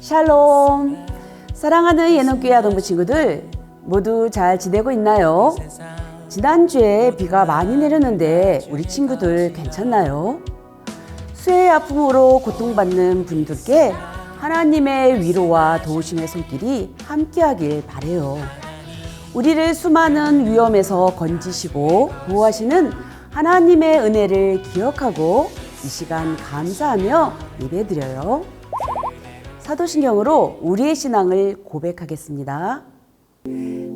샬롬! 사랑하는 예능교회 아동부 친구들 모두 잘 지내고 있나요? 지난주에 비가 많이 내렸는데 우리 친구들 괜찮나요? 수해의 아픔으로 고통받는 분들께 하나님의 위로와 도우심의 손길이 함께하길 바라요. 우리를 수많은 위험에서 건지시고 보호하시는 하나님의 은혜를 기억하고 이 시간 감사하며 예배드려요. 사도신경으로 우리의 신앙을 고백하겠습니다.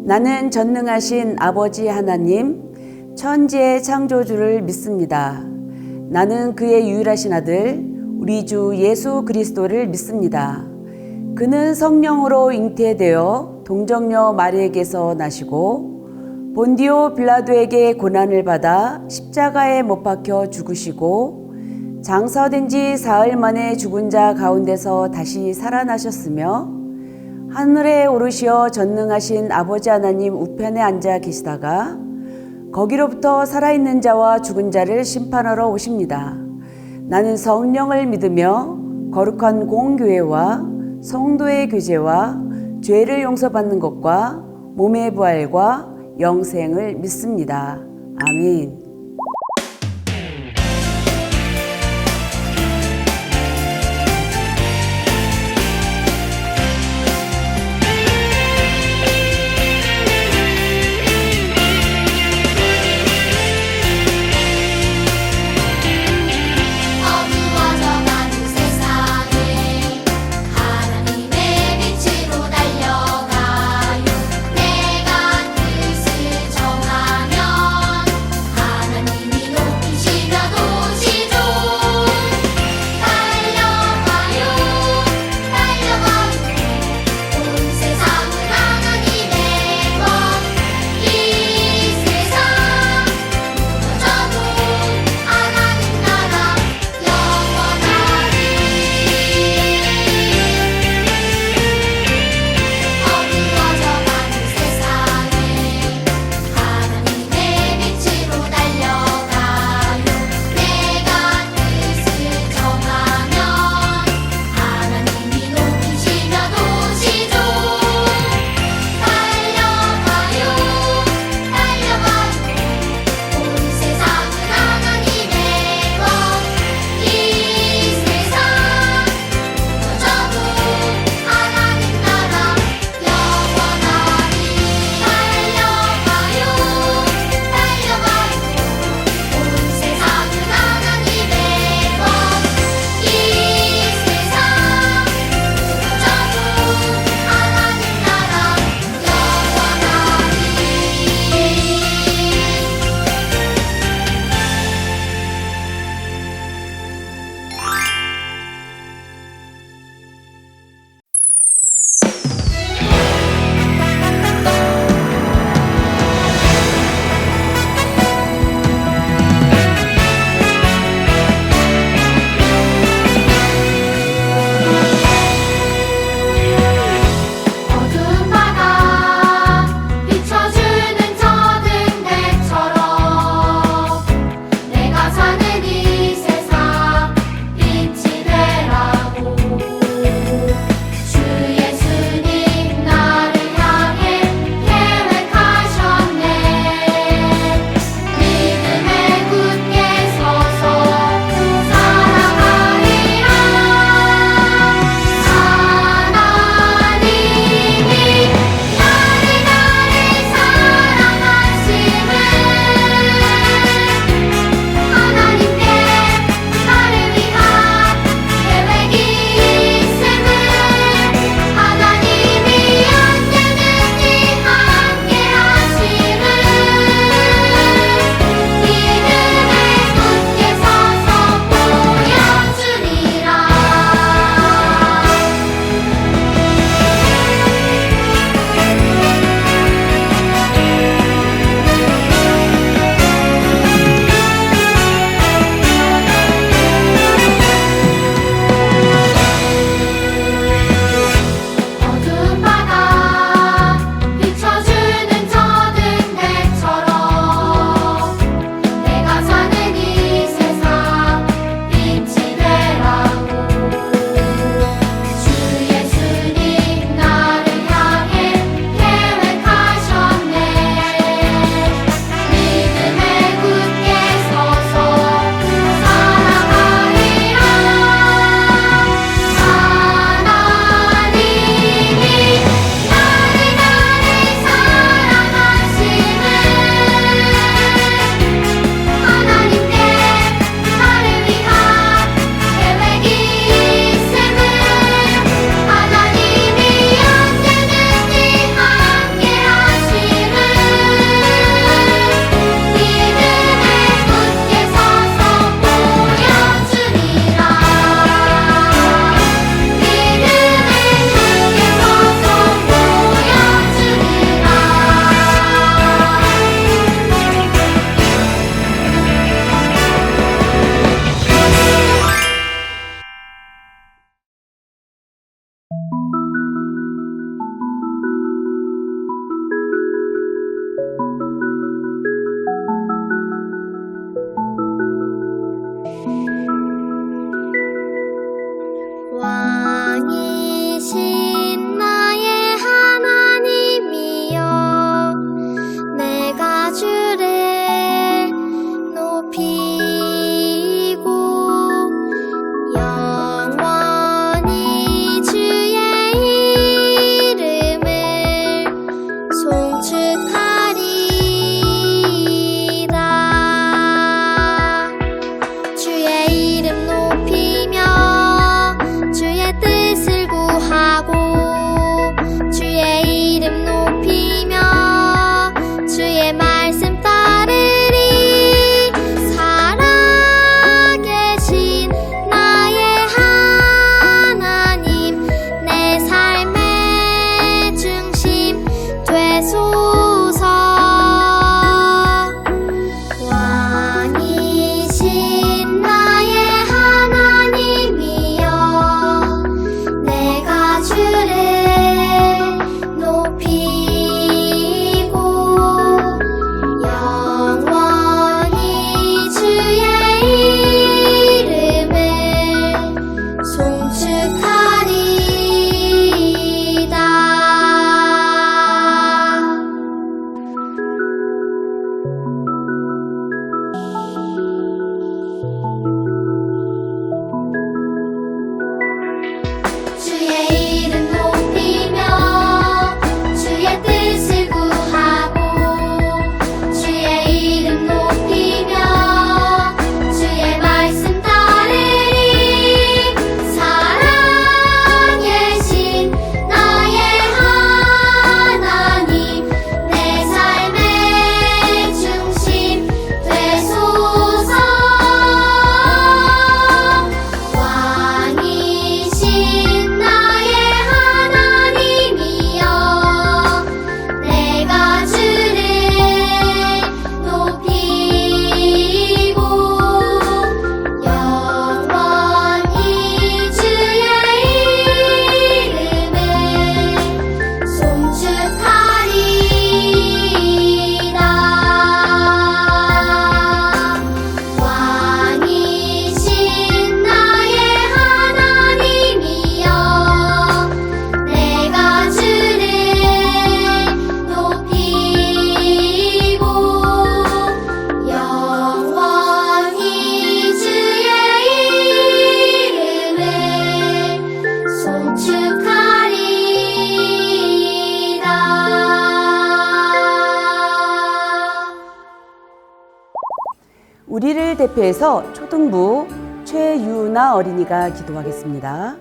나는 전능하신 아버지 하나님, 천지의 창조주를 믿습니다. 나는 그의 유일하신 아들, 우리 주 예수 그리스도를 믿습니다. 그는 성령으로 잉태되어 동정녀 마리에게서 나시고 본디오 빌라도에게 고난을 받아 십자가에 못 박혀 죽으시고 장사된 지 사흘 만에 죽은 자 가운데서 다시 살아나셨으며 하늘에 오르시어 전능하신 아버지 하나님 우편에 앉아 계시다가 거기로부터 살아있는 자와 죽은 자를 심판하러 오십니다. 나는 성령을 믿으며 거룩한 공교회와 성도의 교제와 죄를 용서받는 것과 몸의 부활과 영생을 믿습니다. 아멘. 하나님의 우리를 대표해서 초등부 최유나 어린이가 기도하겠습니다.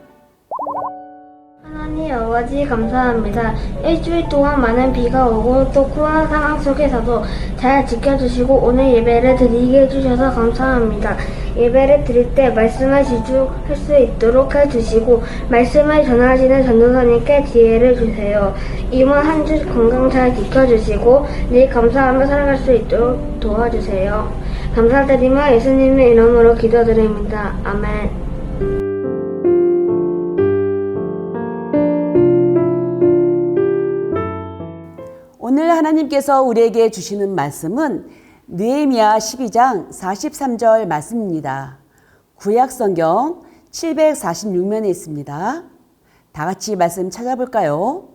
하나님 아버지 감사합니다. 일주일 동안 많은 비가 오고 또 코로나 상황 속에서도 잘 지켜주시고 오늘 예배를 드리게 해주셔서 감사합니다. 예배를 드릴 때 말씀을 집중할 수 있도록 해주시고 말씀을 전하시는 전도사님께 지혜를 주세요. 이번 한 주 건강 잘 지켜주시고 늘 감사하며 살아갈 수 있도록 도와주세요. 감사드리며 예수님의 이름으로 기도드립니다. 아멘. 오늘 하나님께서 우리에게 주시는 말씀은 느헤미야 12장 43절 말씀입니다. 구약성경 746면에 있습니다. 다 같이 말씀 찾아볼까요?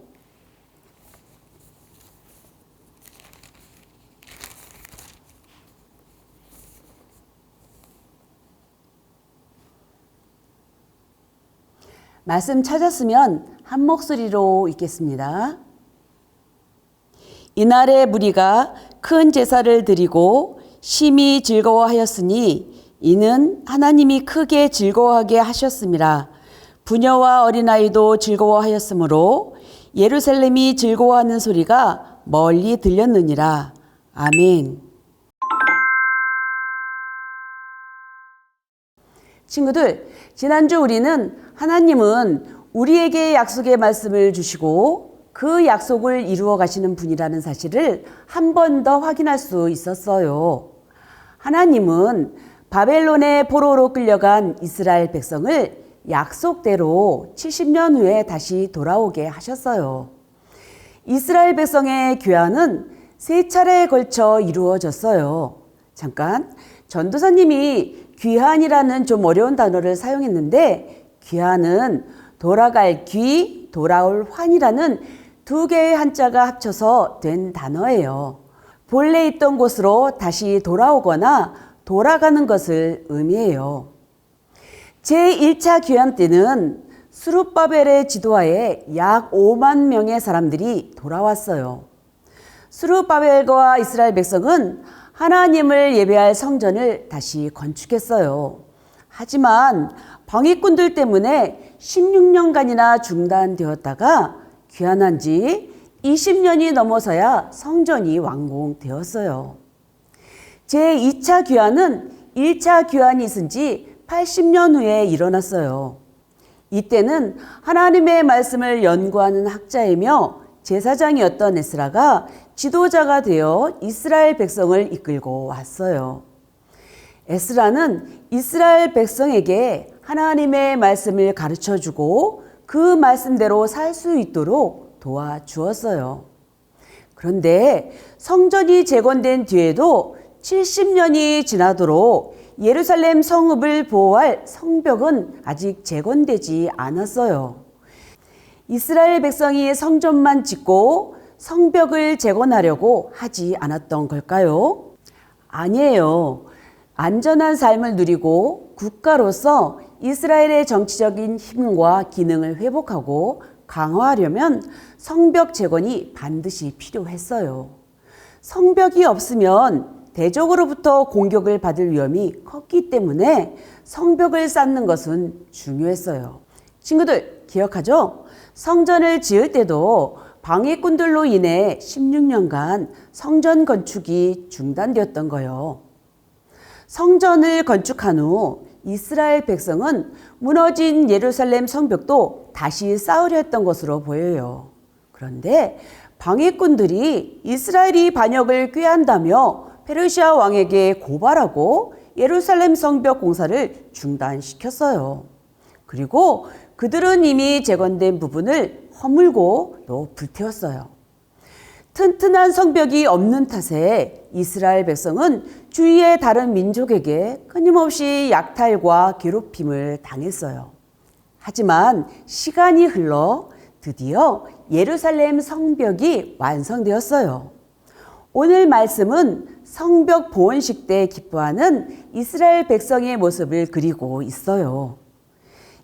말씀 찾았으면 한 목소리로 읽겠습니다. 이날에 무리가 큰 제사를 드리고 심히 즐거워하였으니 이는 하나님이 크게 즐거워하게 하셨음이라. 부녀와 어린아이도 즐거워하였으므로 예루살렘이 즐거워하는 소리가 멀리 들렸느니라. 아멘. 친구들, 지난주 우리는 하나님은 우리에게 약속의 말씀을 주시고 그 약속을 이루어 가시는 분이라는 사실을 한 번 더 확인할 수 있었어요. 하나님은 바벨론의 포로로 끌려간 이스라엘 백성을 약속대로 70년 후에 다시 돌아오게 하셨어요. 이스라엘 백성의 귀환은 3차례에 걸쳐 이루어졌어요. 잠깐, 전도사님이 귀환이라는 좀 어려운 단어를 사용했는데 귀환은 돌아갈 귀, 돌아올 환이라는 2개의 한자가 합쳐서 된 단어예요. 본래 있던 곳으로 다시 돌아오거나 돌아가는 것을 의미해요. 제1차 귀환 때는 스룹바벨의 지도하에 약 5만 명의 사람들이 돌아왔어요. 스룹바벨과 이스라엘 백성은 하나님을 예배할 성전을 다시 건축했어요. 하지만 방해꾼들 때문에 16년간이나 중단되었다가 귀환한 지 20년이 넘어서야 성전이 완공되었어요. 제2차 귀환은 1차 귀환이 있은 지 80년 후에 일어났어요. 이때는 하나님의 말씀을 연구하는 학자이며 제사장이었던 에스라가 지도자가 되어 이스라엘 백성을 이끌고 왔어요. 에스라는 이스라엘 백성에게 하나님의 말씀을 가르쳐주고 그 말씀대로 살 수 있도록 도와주었어요. 그런데 성전이 재건된 뒤에도 70년이 지나도록 예루살렘 성읍을 보호할 성벽은 아직 재건되지 않았어요. 이스라엘 백성이 성전만 짓고 성벽을 재건하려고 하지 않았던 걸까요? 아니에요. 안전한 삶을 누리고 국가로서 이스라엘의 정치적인 힘과 기능을 회복하고 강화하려면 성벽 재건이 반드시 필요했어요. 성벽이 없으면 대적으로부터 공격을 받을 위험이 컸기 때문에 성벽을 쌓는 것은 중요했어요. 친구들 기억하죠? 성전을 지을 때도 방해꾼들로 인해 16년간 성전 건축이 중단되었던 거예요. 성전을 건축한 후 이스라엘 백성은 무너진 예루살렘 성벽도 다시 쌓으려 했던 것으로 보여요. 그런데 방해꾼들이 이스라엘이 반역을 꾀한다며 페르시아 왕에게 고발하고 예루살렘 성벽 공사를 중단시켰어요. 그리고 그들은 이미 재건된 부분을 허물고 또 불태웠어요. 튼튼한 성벽이 없는 탓에 이스라엘 백성은 주위의 다른 민족에게 끊임없이 약탈과 괴롭힘을 당했어요. 하지만 시간이 흘러 드디어 예루살렘 성벽이 완성되었어요. 오늘 말씀은 성벽 보헌식 때 기뻐하는 이스라엘 백성의 모습을 그리고 있어요.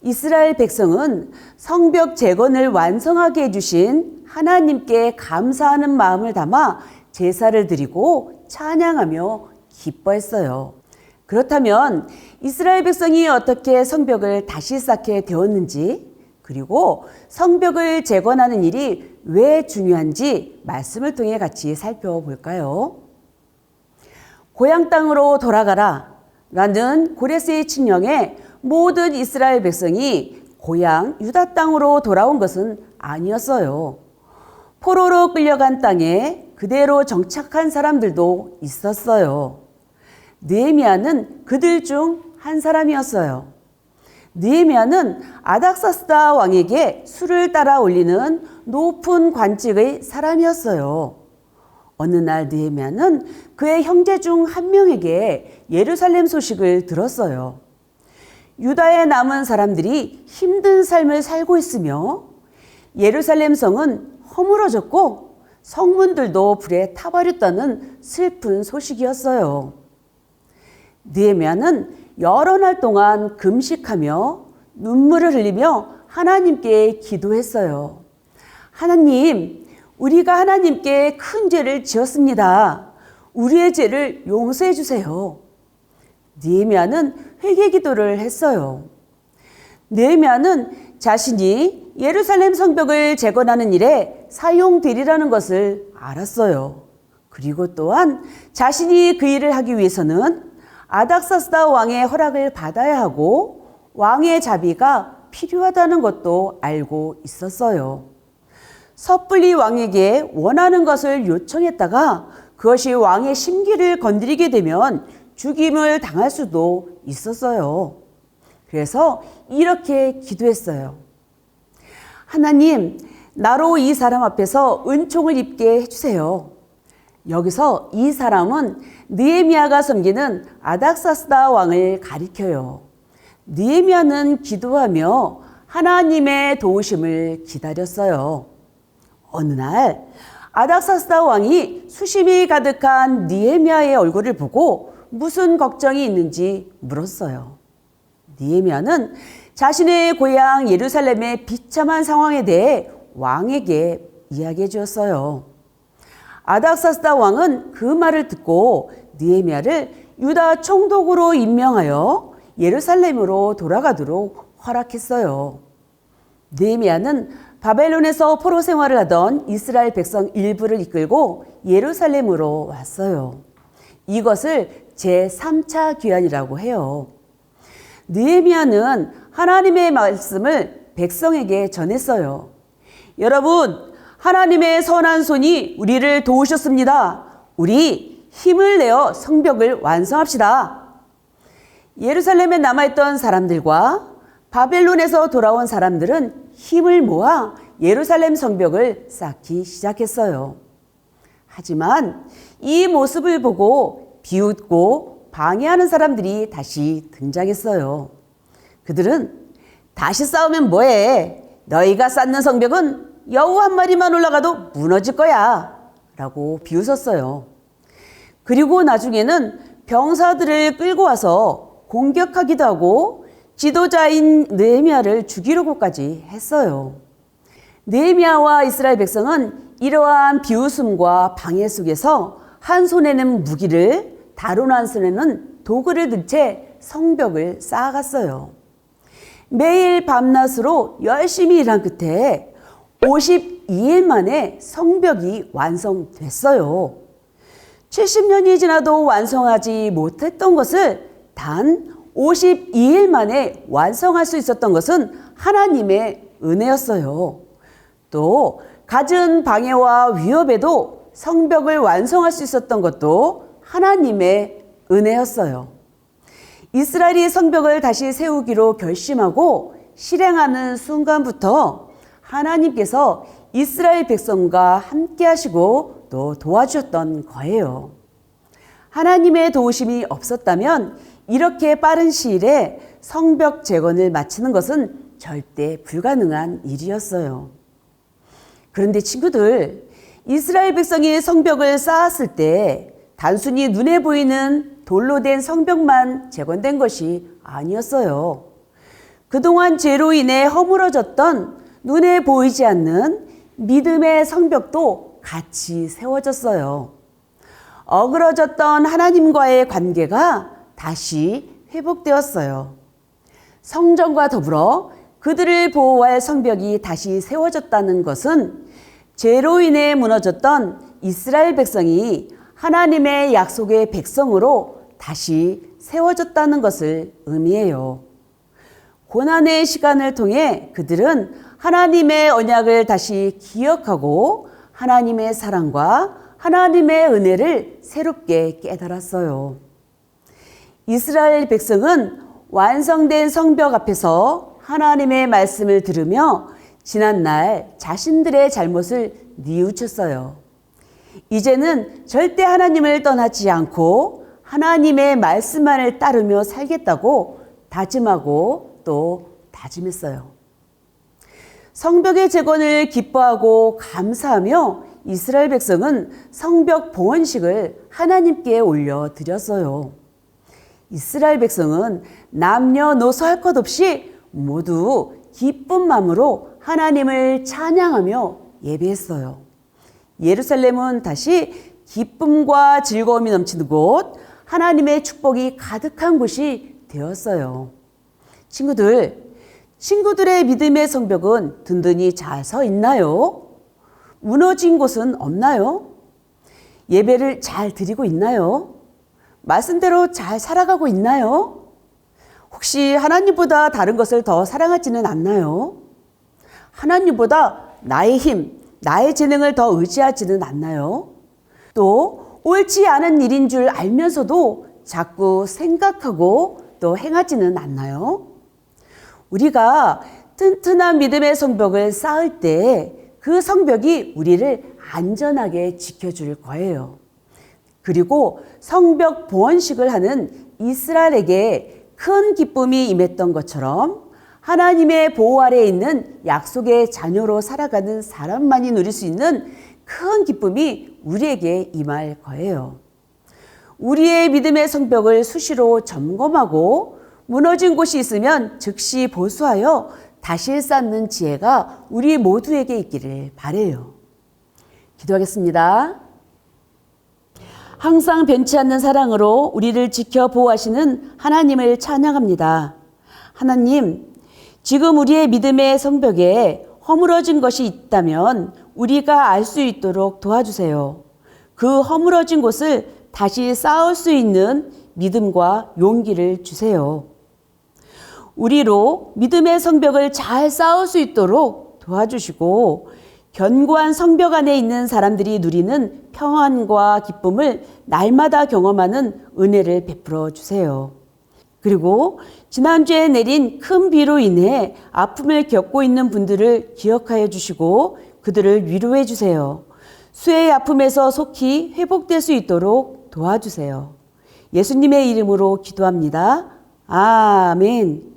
이스라엘 백성은 성벽 재건을 완성하게 해주신 하나님께 감사하는 마음을 담아 제사를 드리고 찬양하며 기뻐했어요. 그렇다면 이스라엘 백성이 어떻게 성벽을 다시 쌓게 되었는지, 그리고 성벽을 재건하는 일이 왜 중요한지 말씀을 통해 같이 살펴볼까요? 고향 땅으로 돌아가라 라는 고레스의 칙령에 모든 이스라엘 백성이 고향 유다 땅으로 돌아온 것은 아니었어요. 포로로 끌려간 땅에 그대로 정착한 사람들도 있었어요. 느헤미야는 그들 중 한 사람이었어요. 느헤미야는 아닥사스다 왕에게 술을 따라 올리는 높은 관직의 사람이었어요. 어느 날 느헤미야는 그의 형제 중 한 명에게 예루살렘 소식을 들었어요. 유다에 남은 사람들이 힘든 삶을 살고 있으며 예루살렘 성은 허물어졌고 성문들도 불에 타버렸다는 슬픈 소식이었어요. 느헤미야는 여러 날 동안 금식하며 눈물을 흘리며 하나님께 기도했어요. 하나님, 우리가 하나님께 큰 죄를 지었습니다. 우리의 죄를 용서해 주세요. 느헤미야는 회개 기도를 했어요. 느헤미야는 자신이 예루살렘 성벽을 재건하는 일에 사용되리라는 것을 알았어요. 그리고 또한 자신이 그 일을 하기 위해서는 아닥사스다 왕의 허락을 받아야 하고 왕의 자비가 필요하다는 것도 알고 있었어요. 섣불리 왕에게 원하는 것을 요청했다가 그것이 왕의 심기를 건드리게 되면 죽임을 당할 수도 있었어요. 그래서 이렇게 기도했어요. 하나님, 나로 이 사람 앞에서 은총을 입게 해주세요. 여기서 이 사람은 느헤미야가 섬기는 아닥사스다 왕을 가리켜요. 느헤미야는 기도하며 하나님의 도우심을 기다렸어요. 어느 날 아닥사스다 왕이 수심이 가득한 느헤미야의 얼굴을 보고 무슨 걱정이 있는지 물었어요. 느헤미야는 자신의 고향 예루살렘의 비참한 상황에 대해 왕에게 이야기해 주었어요. 아닥사스다 왕은 그 말을 듣고 느헤미야를 유다 총독으로 임명하여 예루살렘으로 돌아가도록 허락했어요. 느헤미야는 바벨론에서 포로 생활을 하던 이스라엘 백성 일부를 이끌고 예루살렘으로 왔어요. 이것을 제3차 귀환이라고 해요. 느헤미야는 하나님의 말씀을 백성에게 전했어요. 여러분, 하나님의 선한 손이 우리를 도우셨습니다. 우리 힘을 내어 성벽을 완성합시다. 예루살렘에 남아있던 사람들과 바벨론에서 돌아온 사람들은 힘을 모아 예루살렘 성벽을 쌓기 시작했어요. 하지만 이 모습을 보고 비웃고 방해하는 사람들이 다시 등장했어요. 그들은 다시 싸우면 뭐해? 너희가 쌓는 성벽은 여우 한 마리만 올라가도 무너질 거야 라고 비웃었어요. 그리고 나중에는 병사들을 끌고 와서 공격하기도 하고 지도자인 느헤미야를 죽이려고까지 했어요. 느헤미야와 이스라엘 백성은 이러한 비웃음과 방해 속에서 한 손에는 무기를 다른 한 손에는 도구를 든 채 성벽을 쌓아갔어요. 매일 밤낮으로 열심히 일한 끝에 52일 만에 성벽이 완성됐어요. 70년이 지나도 완성하지 못했던 것을 단 52일 만에 완성할 수 있었던 것은 하나님의 은혜였어요. 또 갖은 방해와 위협에도 성벽을 완성할 수 있었던 것도 하나님의 은혜였어요. 이스라엘이 성벽을 다시 세우기로 결심하고 실행하는 순간부터 하나님께서 이스라엘 백성과 함께 하시고 또 도와주셨던 거예요. 하나님의 도우심이 없었다면 이렇게 빠른 시일에 성벽 재건을 마치는 것은 절대 불가능한 일이었어요. 그런데 친구들, 이스라엘 백성이 성벽을 쌓았을 때 단순히 눈에 보이는 돌로 된 성벽만 재건된 것이 아니었어요. 그동안 죄로 인해 허물어졌던 눈에 보이지 않는 믿음의 성벽도 같이 세워졌어요. 어그러졌던 하나님과의 관계가 다시 회복되었어요. 성전과 더불어 그들을 보호할 성벽이 다시 세워졌다는 것은 죄로 인해 무너졌던 이스라엘 백성이 하나님의 약속의 백성으로 다시 세워졌다는 것을 의미해요. 고난의 시간을 통해 그들은 하나님의 언약을 다시 기억하고 하나님의 사랑과 하나님의 은혜를 새롭게 깨달았어요. 이스라엘 백성은 완성된 성벽 앞에서 하나님의 말씀을 들으며 지난날 자신들의 잘못을 뉘우쳤어요. 이제는 절대 하나님을 떠나지 않고 하나님의 말씀만을 따르며 살겠다고 다짐하고 또 다짐했어요. 성벽의 재건을 기뻐하고 감사하며 이스라엘 백성은 성벽 봉헌식을 하나님께 올려드렸어요. 이스라엘 백성은 남녀노소 할 것 없이 모두 기쁜 마음으로 하나님을 찬양하며 예배했어요. 예루살렘은 다시 기쁨과 즐거움이 넘치는 곳, 하나님의 축복이 가득한 곳이 되었어요. 친구들의 믿음의 성벽은 든든히 잘 서 있나요? 무너진 곳은 없나요? 예배를 잘 드리고 있나요? 말씀대로 잘 살아가고 있나요? 혹시 하나님보다 다른 것을 더 사랑하지는 않나요? 하나님보다 나의 힘, 나의 재능을 더 의지하지는 않나요? 또 옳지 않은 일인 줄 알면서도 자꾸 생각하고 또 행하지는 않나요? 우리가 튼튼한 믿음의 성벽을 쌓을 때 그 성벽이 우리를 안전하게 지켜줄 거예요. 그리고 성벽 봉헌식을 하는 이스라엘에게 큰 기쁨이 임했던 것처럼 하나님의 보호 아래에 있는 약속의 자녀로 살아가는 사람만이 누릴 수 있는 큰 기쁨이 우리에게 임할 거예요. 우리의 믿음의 성벽을 수시로 점검하고 무너진 곳이 있으면 즉시 보수하여 다시 쌓는 지혜가 우리 모두에게 있기를 바라요. 기도하겠습니다. 항상 변치 않는 사랑으로 우리를 지켜 보호하시는 하나님을 찬양합니다. 하나님, 지금 우리의 믿음의 성벽에 허물어진 것이 있다면 우리가 알 수 있도록 도와주세요. 그 허물어진 곳을 다시 쌓을 수 있는 믿음과 용기를 주세요. 우리로 믿음의 성벽을 잘 쌓을 수 있도록 도와주시고 견고한 성벽 안에 있는 사람들이 누리는 평안과 기쁨을 날마다 경험하는 은혜를 베풀어 주세요. 그리고 지난주에 내린 큰 비로 인해 아픔을 겪고 있는 분들을 기억하여 주시고 그들을 위로해 주세요. 수해의 아픔에서 속히 회복될 수 있도록 도와주세요. 예수님의 이름으로 기도합니다. 아멘.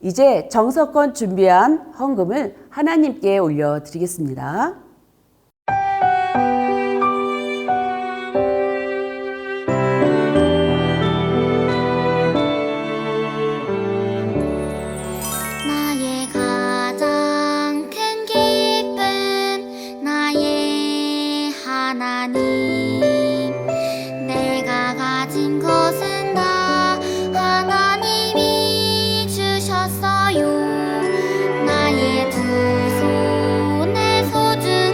이제 정석권 준비한 헌금을 하나님께 올려드리겠습니다. 나의 가장 큰 기쁨 나의 하나님 내가 가진 것은 다 하나님이 주셨어요 나의 두 손의 소중한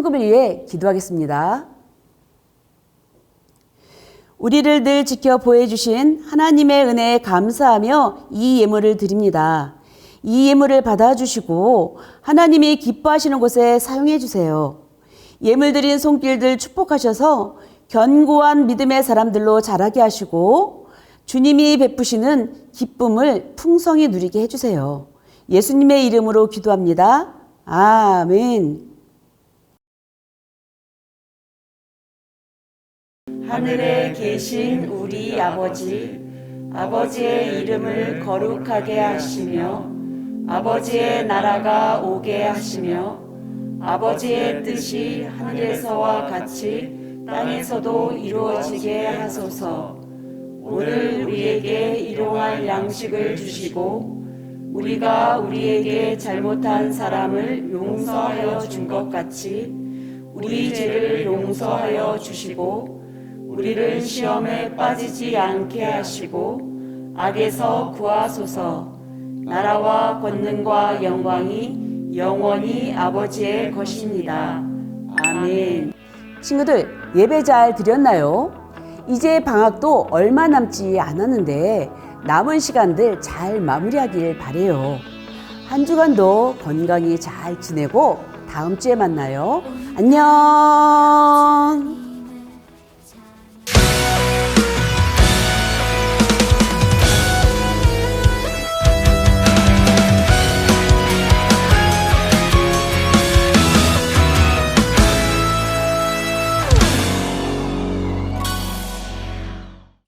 헌금을 위해 기도하겠습니다. 우리를 늘 지켜 보호해주신 하나님의 은혜에 감사하며 이 예물을 드립니다. 이 예물을 받아주시고 하나님이 기뻐하시는 곳에 사용해 주세요. 예물 드린 손길들 축복하셔서 견고한 믿음의 사람들로 자라게 하시고 주님이 베푸시는 기쁨을 풍성히 누리게 해주세요. 예수님의 이름으로 기도합니다. 아멘. 하늘에 계신 우리 아버지, 아버지의 이름을 거룩하게 하시며 아버지의 나라가 오게 하시며 아버지의 뜻이 하늘에서와 같이 땅에서도 이루어지게 하소서. 오늘 우리에게 일용할 양식을 주시고 우리가 우리에게 잘못한 사람을 용서하여 준 것 같이 우리 죄를 용서하여 주시고 우리를 시험에 빠지지 않게 하시고 악에서 구하소서. 나라와 권능과 영광이 영원히 아버지의 것입니다. 아멘. 친구들, 예배 잘 드렸나요? 이제 방학도 얼마 남지 않았는데 남은 시간들 잘 마무리하길 바래요. 한 주간도 건강히 잘 지내고 다음 주에 만나요. 안녕.